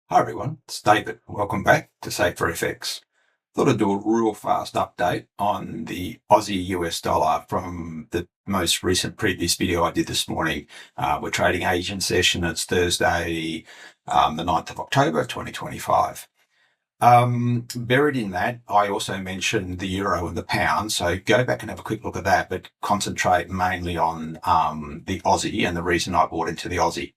Hi everyone, it's David. Welcome back to Safe for FX. Thought I'd do a real fast update on the Aussie US dollar from the most recent previous video I did this morning. We're trading Asian session. It's Thursday, the 9th of October, 2025. Buried in that, I also mentioned the euro and the pound. So go back and have a quick look at that, but concentrate mainly on the Aussie and the reason I bought into the Aussie.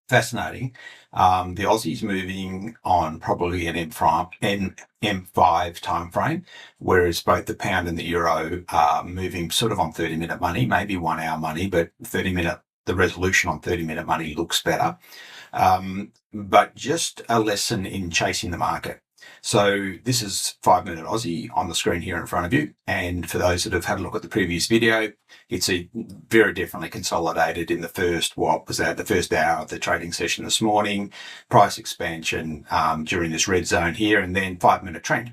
Fascinating. The Aussie's moving on probably an M5 time frame, whereas both the pound and the euro are moving sort of on 30-minute money, maybe 1 hour money, but the resolution on 30-minute money looks better. But just a lesson in chasing the market. So this is 5-minute Aussie on the screen here in front of you. And for those that have had a look at the previous video, it's very definitely consolidated in the first hour of the trading session this morning, price expansion during this red zone here, and then 5-minute trend.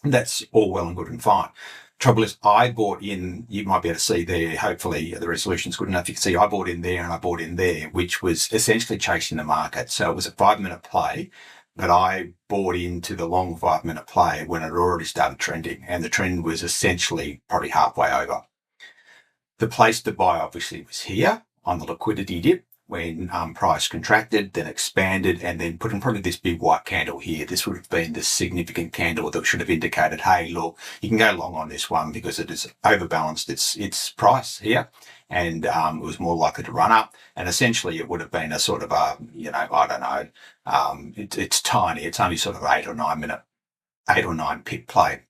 And that's all well and good and fine. Trouble is, I bought in, you might be able to see there, hopefully the resolution's good enough. You can see I bought in there and I bought in there, which was essentially chasing the market. So it was a 5-minute play, but I bought into the long 5-minute play when it had already started trending, and the trend was essentially probably halfway over. The place to buy obviously was here on the liquidity dip when price contracted, then expanded, and then put in probably this big white candle here. This would have been the significant candle that should have indicated, hey, look, you can go long on this one because it has overbalanced its price here, and it was more likely to run up. And essentially, it would have been a sort of a, I don't know, it's tiny. It's only sort of 8 or 9 pip play.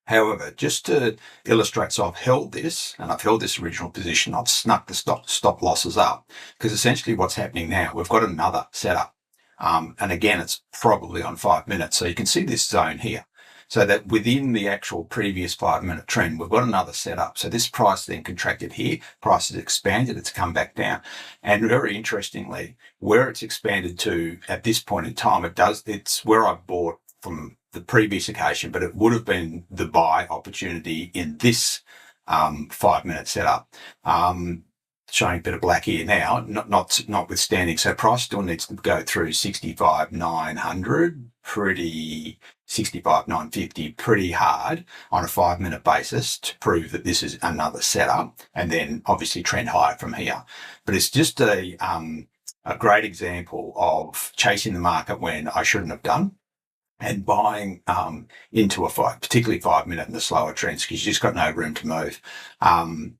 However, just to illustrate, so I've held this original position. I've snuck the stop losses up because essentially what's happening now, we've got another setup. And again, it's probably on 5 minutes. So you can see this zone here. So that within the actual previous 5-minute trend, we've got another setup. So this price then contracted here, price has expanded, it's come back down. And very interestingly, where it's expanded to at this point in time, it's where I bought from the previous occasion, but it would have been the buy opportunity in this 5-minute setup. Showing a bit of black here now, notwithstanding. So price still needs to go through 65,900, 65,950, pretty hard on a 5-minute basis to prove that this is another setup, and then obviously trend higher from here. But it's just a great example of chasing the market when I shouldn't have done, and buying into particularly 5-minute and the slower trends, because you just got no room to move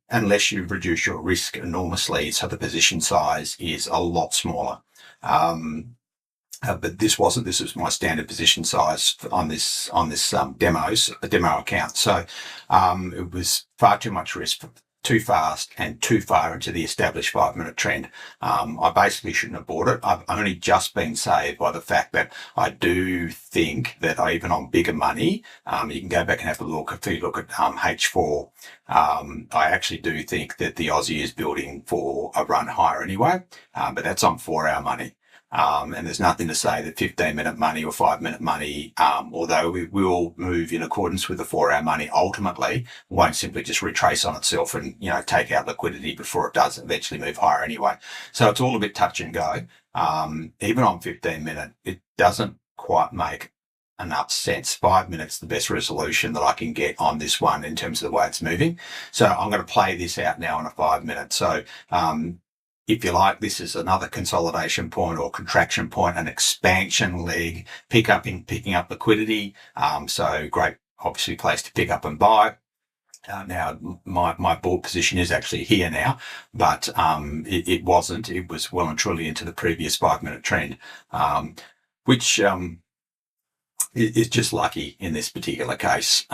unless you reduce your risk enormously. So the position size is a lot smaller. But this wasn't. This was my standard position size on this demo account. So it was far too much risk, too fast and too far into the established 5-minute trend. I basically shouldn't have bought it. I've only just been saved by the fact that I do think that even on bigger money, you can go back and have a look. If you look at H4, I actually do think that the Aussie is building for a run higher anyway, but that's on 4-hour money. And there's nothing to say that 15-minute money or 5-minute money, although we will move in accordance with the 4-hour money, ultimately won't simply just retrace on itself and, take out liquidity before it does eventually move higher anyway. So it's all a bit touch and go. Even on 15-minute, it doesn't quite make enough sense. 5 minutes, the best resolution that I can get on this one in terms of the way it's moving. So I'm going to play this out now on a 5-minute. So, if you like, this is another consolidation point or contraction point, an expansion leg, picking up liquidity. So great, obviously, place to pick up and buy. Now, my board position is actually here now, but it wasn't. It was well and truly into the previous 5-minute trend, which is just lucky in this particular case,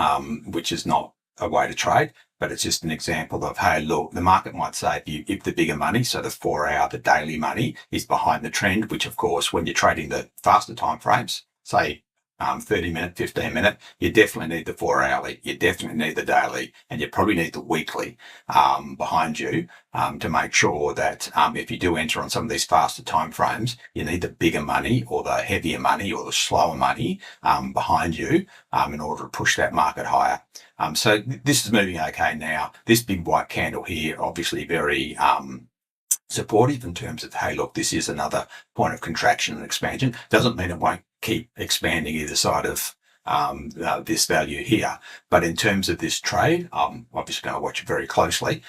which is not a way to trade. But it's just an example of, hey, look, the market might say if the bigger money, so the 4-hour, the daily money is behind the trend, which of course, when you're trading the faster time frames, say 30-minute, 15-minute, you definitely need the 4-hourly, you definitely need the daily, and you probably need the weekly behind you to make sure that if you do enter on some of these faster time frames, you need the bigger money or the heavier money or the slower money behind you in order to push that market higher. So this is moving okay now. This big white candle here, obviously very supportive in terms of, hey, look, this is another point of contraction and expansion. Doesn't mean it won't keep expanding either side of this value here. But in terms of this trade, I'm obviously going to watch it very closely.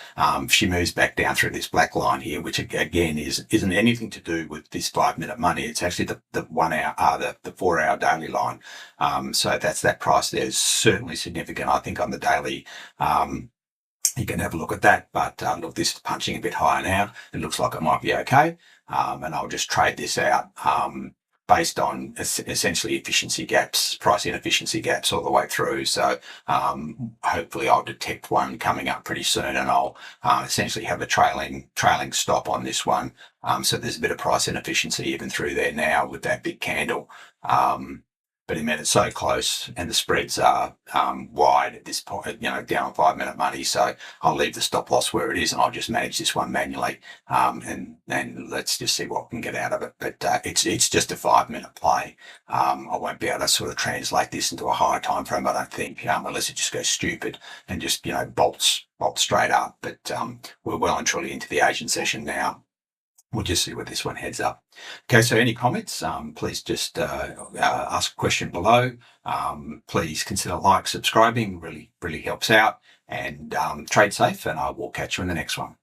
She moves back down through this black line here, which again isn't anything to do with this 5 minute money. It's actually the 1 hour, the 4 hour daily line. So that's that price there is certainly significant. I think on the daily, you can have a look at that, but look, this is punching a bit higher now. It looks like it might be okay, and I'll just trade this out based on essentially efficiency gaps, price inefficiency gaps all the way through. So hopefully I'll detect one coming up pretty soon, and I'll essentially have a trailing stop on this one. So there's a bit of price inefficiency even through there now with that big candle. But in a minute, it's so close, and the spreads are wide at this point, down on 5 minute money. So I'll leave the stop loss where it is, and I'll just manage this one manually, and let's just see what we can get out of it. But it's just a 5 minute play. I won't be able to sort of translate this into a higher time frame, I don't think, unless it just goes stupid and just bolts straight up. But we're well and truly into the Asian session now. We'll just see where this one heads up. Okay, so any comments, please just ask a question below. Please consider subscribing, really helps out. And trade safe, and I will catch you in the next one.